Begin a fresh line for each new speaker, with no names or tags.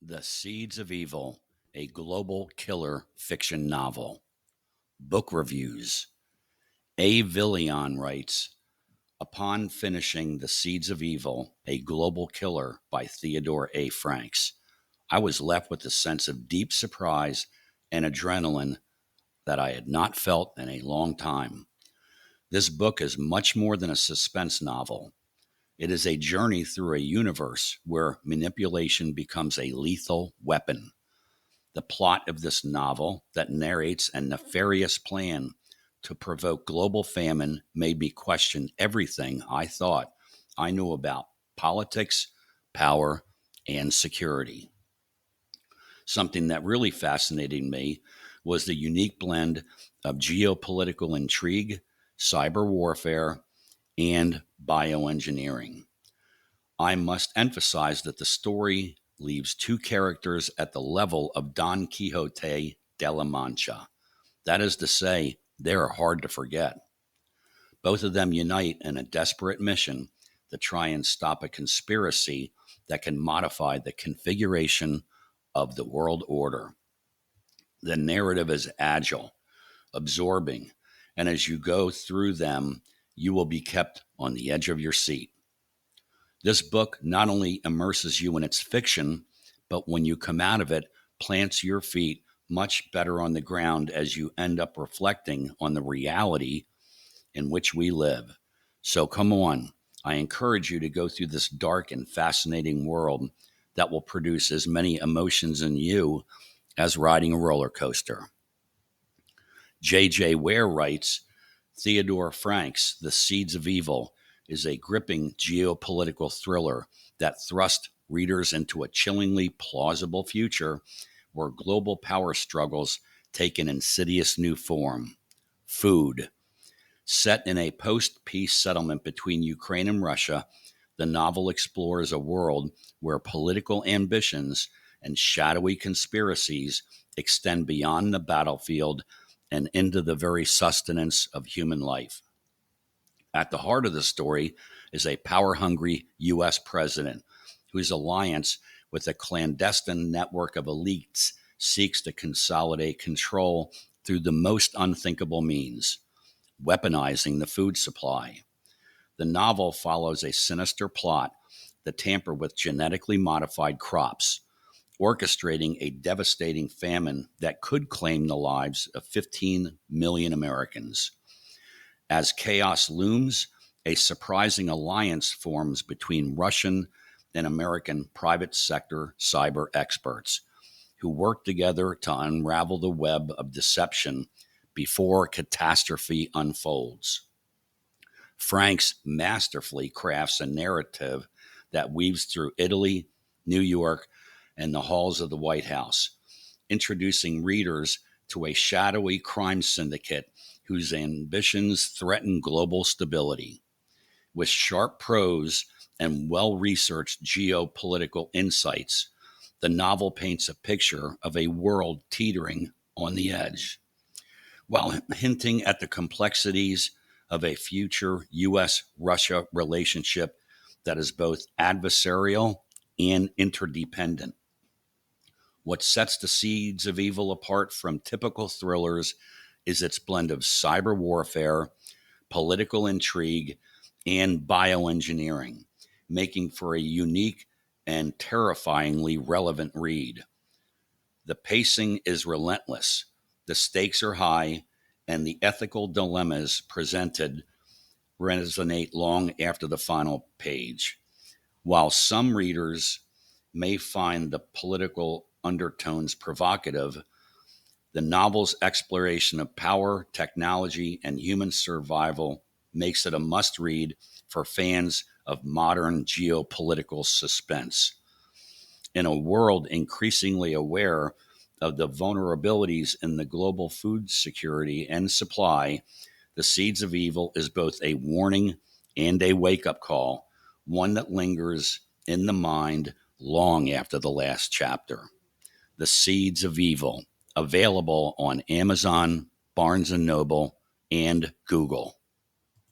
The Seeds of Evil, a global killer fiction novel. Book reviews. A Villon writes, upon finishing The Seeds of Evil, a global killer by Theodore A. I was left with a sense of deep surprise and adrenaline that I had not felt in a long time. This book is much more than a suspense novel. It is a journey through a universe where manipulation becomes a lethal weapon. The plot of this novel that narrates a nefarious plan to provoke global famine made me question everything I thought I knew about politics, power, and security. Something that really fascinated me was the unique blend of geopolitical intrigue, cyber warfare, and bioengineering. I must emphasize that the story leaves two characters at the level of Don Quixote de la Mancha. That is to say, they are hard to forget. Both of them unite in a desperate mission to try and stop a conspiracy that can modify the configuration of the world order. The narrative is agile, absorbing, and as you go through them, you will be kept on the edge of your seat. This book not only immerses you in its fiction, but when you come out of it, plants your feet much better on the ground as you end up reflecting on the reality in which we live. So come on, I encourage you to go through this dark and fascinating world that will produce as many emotions in you as riding a roller coaster. J.J. Ware writes, Theodore Frank's The Seeds of Evil is a gripping geopolitical thriller that thrusts readers into a chillingly plausible future where global power struggles take an insidious new form. Food. Set in a post-peace settlement between Ukraine and Russia, the novel explores a world where political ambitions and shadowy conspiracies extend beyond the battlefield and into the very sustenance of human life. At the heart of the story is a power-hungry U.S. president whose alliance with a clandestine network of elites seeks to consolidate control through the most unthinkable means, weaponizing the food supply. The novel follows a sinister plot that tamper with genetically modified crops, orchestrating a devastating famine that could claim the lives of 15 million Americans. As chaos looms, a surprising alliance forms between Russian and American private sector cyber experts who work together to unravel the web of deception before catastrophe unfolds. Franks masterfully crafts a narrative that weaves through Italy, New York, and the halls of the White House, introducing readers to a shadowy crime syndicate whose ambitions threaten global stability. With sharp prose and well-researched geopolitical insights, the novel paints a picture of a world teetering on the edge, while hinting at the complexities of a future U.S.-Russia relationship that is both adversarial and interdependent. What sets The Seeds of Evil apart from typical thrillers is its blend of cyber warfare, political intrigue, and bioengineering, making for a unique and terrifyingly relevant read. The pacing is relentless, the stakes are high, and the ethical dilemmas presented resonate long after the final page. While some readers may find the political undertones provocative, the novel's exploration of power, technology, and human survival makes it a must-read for fans of modern geopolitical suspense. In a world increasingly aware of the vulnerabilities in the global food security and supply, The Seeds of Evil is both a warning and a wake-up call, one that lingers in the mind long after the last chapter. The Seeds of Evil, available on Amazon, Barnes & Noble, and Google.